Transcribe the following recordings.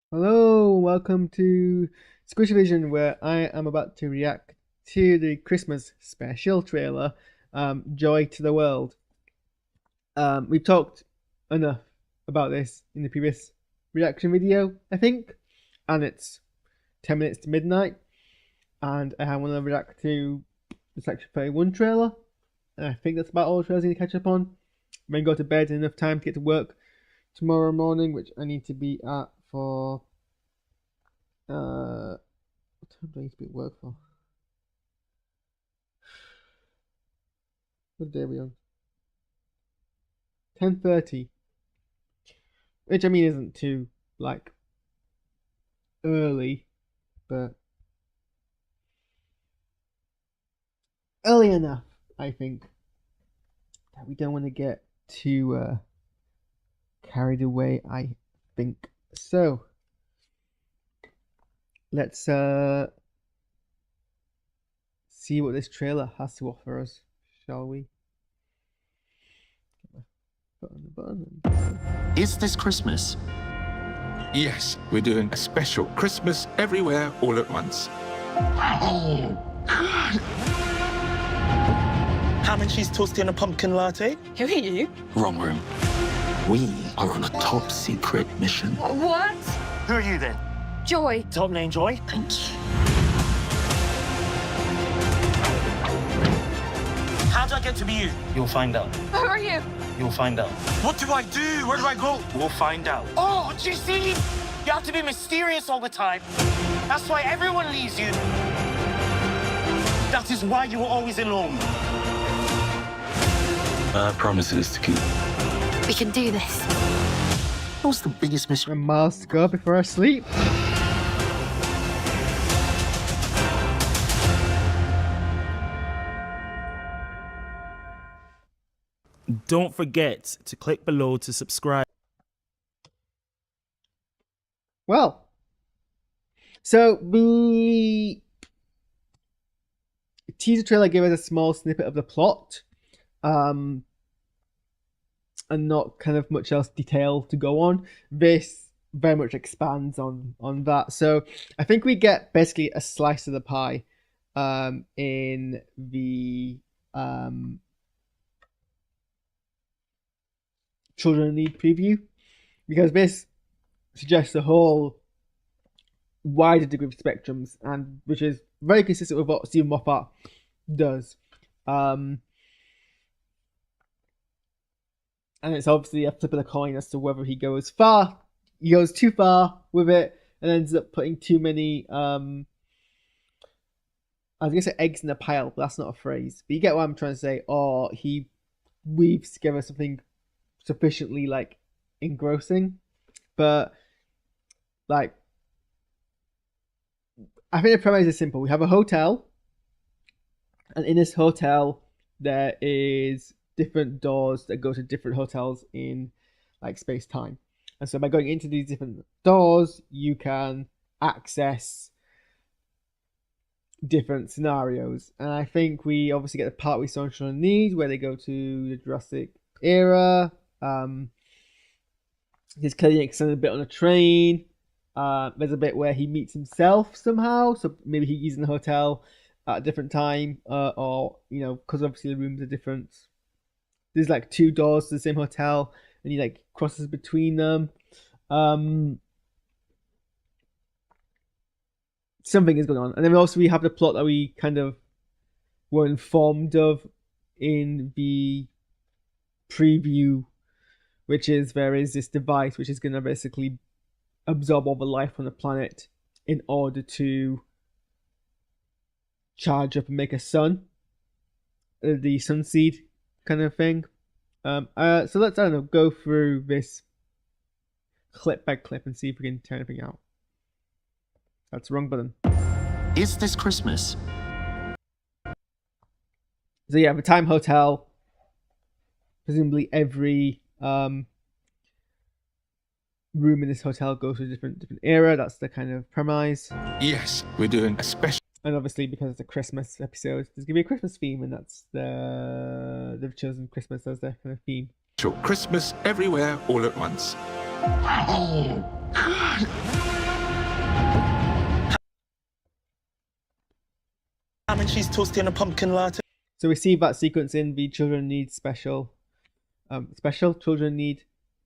Hello, welcome to SquishiVision, where I am about to react to the Christmas special trailer, Joy to the World. We've talked enough about this in the previous reaction video, I think, and it's 10 minutes to midnight, and I want to react to the Section 31 trailer, and I think that's about all the trailers I need to catch up on. Then go to bed in enough time to get to work tomorrow morning, which I need to be at for what time do I need to be at work for? What day are we on? 10:30, which I mean isn't too like early, but early enough, I think, that we don't want to get too carried away. I think so. Let's see what this trailer has to offer us, shall we? Button. Is this Christmas? Yes, we're doing a special Christmas everywhere all at once. Oh, God. Ham and cheese toasty and a pumpkin latte? Who are you? Wrong room. We are on a top secret mission. What? Who are you then? Joy. Top name Joy? Thank you. How do I get to be you? You'll find out. Who are you? You'll find out. What do I do? Where do I go? We'll find out. Oh, do you see? You have to be mysterious all the time. That's why everyone leaves you. That is why you were always alone. Promises to keep. We can do this. What's the biggest mystery? A miles to go before I sleep. Don't forget to click below to subscribe. Well, so the teaser trailer gave us a small snippet of the plot, and not kind of much else detail to go on. This very much expands on that. So I think we get basically a slice of the pie in the Children in Need preview, because this suggests a whole wider degree of spectrums, and which is very consistent with what Stephen Moffat does. And it's obviously a flip of the coin as to whether he goes too far with it and ends up putting too many I was gonna say eggs in a pile, but that's not a phrase. But you get what I'm trying to say. Or he weaves together something sufficiently like engrossing. But like, I think the premise is simple. We have a hotel, and in this hotel there is different doors that go to different hotels in like space-time. And so by going into these different doors, you can access different scenarios. And I think we obviously get the part we saw in Children in Need, where they go to the Jurassic era. He's clearly extended a bit on a train. There's a bit where he meets himself somehow, so maybe he's in the hotel at a different time, or because obviously the rooms are different. There's like two doors to the same hotel, and he like crosses between them. Something is going on, and then also we have the plot that we kind of were informed of in the preview, which is there is this device which is going to basically absorb all the life on the planet in order to charge up and make a sun, the sun seed kind of thing. So let's, I don't know, go through this clip by clip and see if we can turn anything out. That's the wrong button. Is this Christmas? So yeah, the Time Hotel. Presumably every room in this hotel goes to a different era. That's the kind of premise. Yes, we're doing a special. And obviously, because it's a Christmas episode, there's gonna be a Christmas theme, and that's they've chosen Christmas as their kind of theme. Christmas everywhere all at once. Oh, Ham and cheese toasty and a pumpkin latte. So we see that sequence in the Children Need special Children Need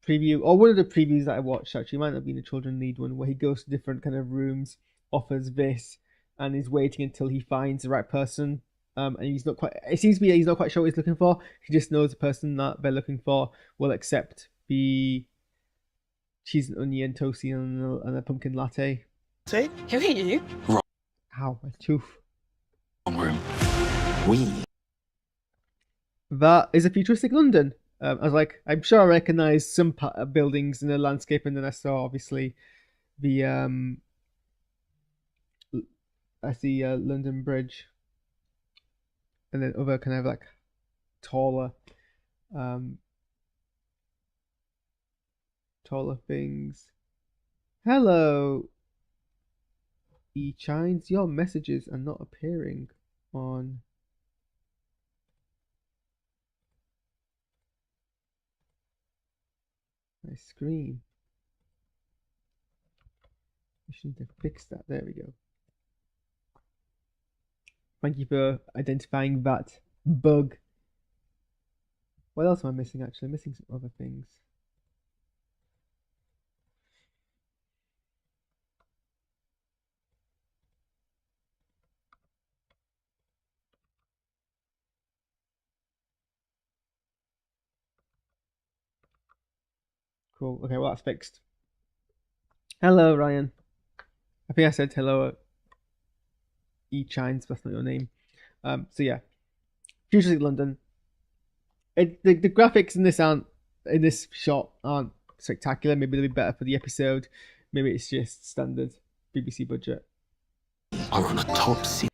preview, or one of the previews that I watched actually, might not have been a Children Need one, where he goes to different kind of rooms, offers this, and is waiting until he finds the right person. And he's not quite, it seems to be he's not quite sure what he's looking for. He just knows the person that they're looking for will accept the cheese and onion toasty and a pumpkin latte. Say? Who are you? Ow, my tooth. Wrong room. We That is a futuristic London. I was like, I'm sure I recognise some buildings in the landscape, and then I saw obviously the London Bridge, and then other kind of like taller things. Hello, E-Chines, your messages are not appearing on my screen. I shouldn't have fixed that. There we go. Thank you for identifying that bug. What else am I missing actually? I'm missing some other things. Cool. Okay, well that's fixed. Hello, Ryan. I think I said hello. E-Chines, that's not your name. So yeah, futuristic London. The graphics in this shot aren't spectacular. Maybe they'll be better for the episode. Maybe it's just standard BBC budget. are on a top secret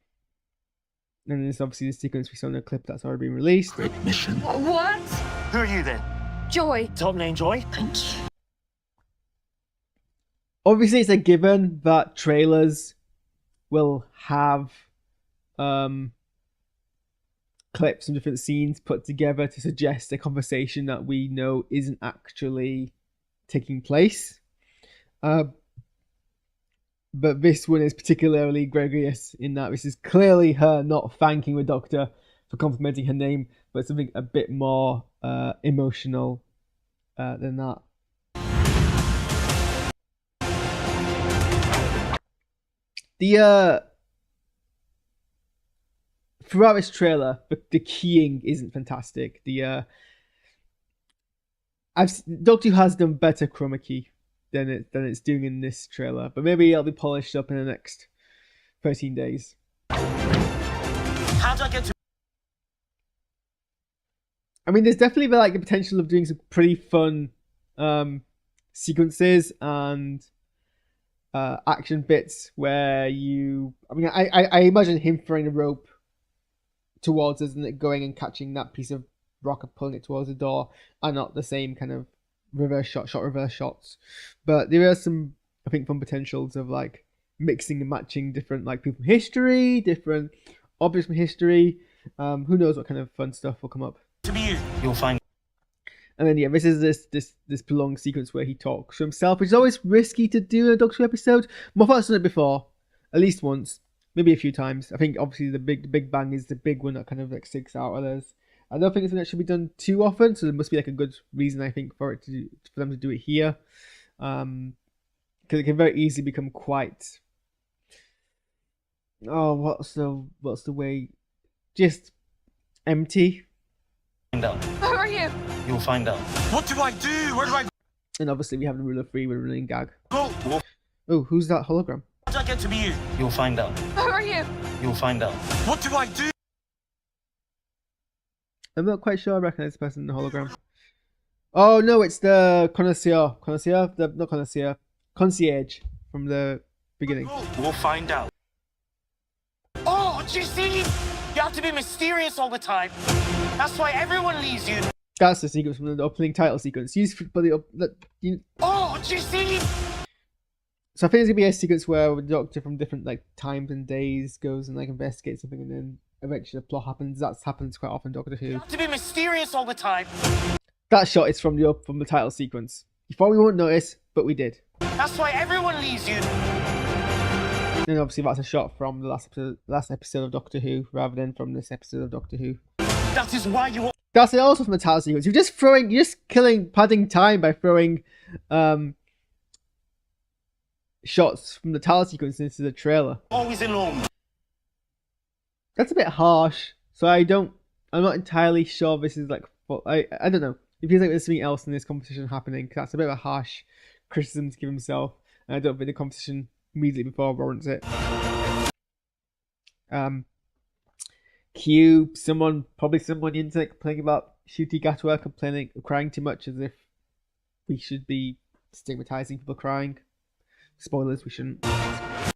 And there's obviously the sequence we saw in the clip that's already been released. mission. What? Who are you then? Joy. Top name Joy? Obviously, it's a given that trailers will have clips from different scenes put together to suggest a conversation that we know isn't actually taking place. But this one is particularly gregarious in that this is clearly her not thanking the doctor for complimenting her name, but something a bit more emotional than that. Throughout this trailer, the keying isn't fantastic. Doctor Who has done better chroma key than it's doing in this trailer, but maybe it'll be polished up in the next 13 days. How do I get to... I mean, there's definitely the potential of doing some pretty fun sequences and action bits where I imagine him throwing a rope towards us and it going and catching that piece of rock and pulling it towards the door are not the same kind of reverse shots, but there are some, I think, fun potentials of mixing and matching different people from history, different objects from history. Who knows what kind of fun stuff will come up. To be you, you'll find... And then this is this prolonged sequence where he talks to himself, which is always risky to do in a Doctor Who episode. Moffat's done it before, at least once, maybe a few times. I think obviously the Big Bang is the big one that kind of sticks out. Others, I don't think it's something that should be done too often, so there must be a good reason, I think, for them to do it here, because it can very easily become quite. Oh, what's the way? Just empty. Find out. Who are you? You'll find out. What do I do? Where do I And obviously we have the rule of three with a running gag. go? Oh, who's that hologram? How do I get to be you? You'll find out. Who are you? You'll find out. What do I do? I'm not quite sure I recognize the person in the hologram. Oh no, it's the connoisseur. Not connoisseur. Concierge from the beginning. We'll find out. Oh, do you see? You have to be mysterious all the time. That's why everyone leaves you. That's the sequence from the opening title sequence. Oh, do you see? So I think there's gonna be a sequence where the Doctor from different times and days goes and investigates something, and then eventually the plot happens. That happens quite often in Doctor Who. You have to be mysterious all the time. That shot is from the title sequence. You thought we won't notice, but we did. That's why everyone leaves you. And obviously that's a shot from the last episode of Doctor Who, rather than from this episode of Doctor Who. That is why you. That's it also from the title sequence. You're just padding time by throwing shots from the title sequence into the trailer. Always alone. That's a bit harsh. So I'm not entirely sure this is like, I don't know. It feels like there's something else in this competition happening. That's a bit of a harsh criticism to give himself. And I don't think the competition immediately before warrants it. Probably someone on the internet complaining about Ncuti Gatwa crying too much, as if we should be stigmatizing people crying. Spoilers, we shouldn't.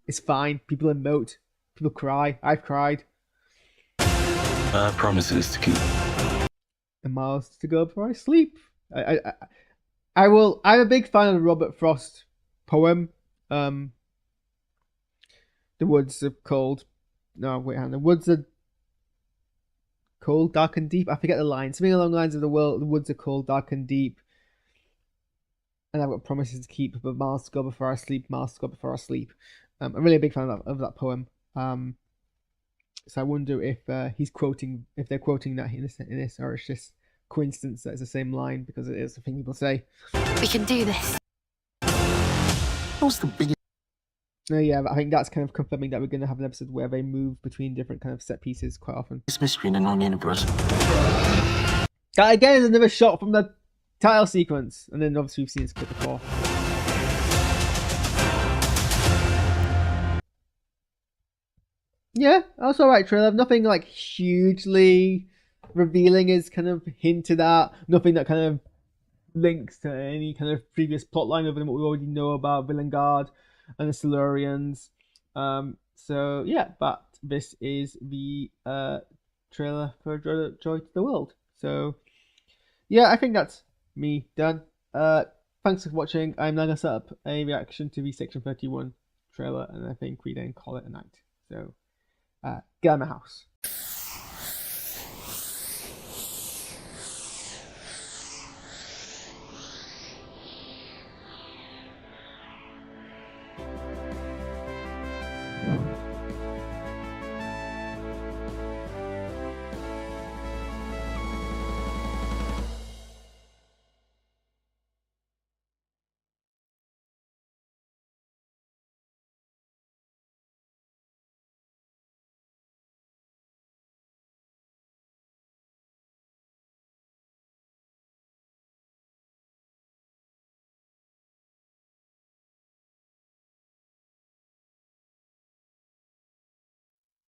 It's fine. People emote. People cry. I've cried. Promises to keep. And miles to go before I sleep. I will. I'm a big fan of the Robert Frost poem. The woods are cold. No, wait, hang on. The woods are cold, dark and deep. I forget the line. Something along the lines of the woods are cold, dark and deep. And I've got promises to keep, but miles to go before I sleep, miles to go before I sleep. I'm really a big fan of that poem. So I wonder if they're quoting that in this, or it's just coincidence that it's the same line, because it is the thing people say. We can do this. What's the biggest? Yeah, I think that's kind of confirming that we're going to have an episode where they move between different kind of set pieces quite often. Mystery in the known universe. That again is another shot from the title sequence, and then obviously we've seen this clip before. Yeah, that's alright trailer. Nothing like hugely revealing is kind of hinted at. Nothing that kind of links to any kind of previous plotline other than what we already know about Villengard and the Silurians. So yeah, but this is the trailer for Joy to the World. So yeah, I think that's me done. Thanks for watching. I'm now gonna set up a reaction to the Section 31 trailer, and I think we then call it a night. So get out of my house.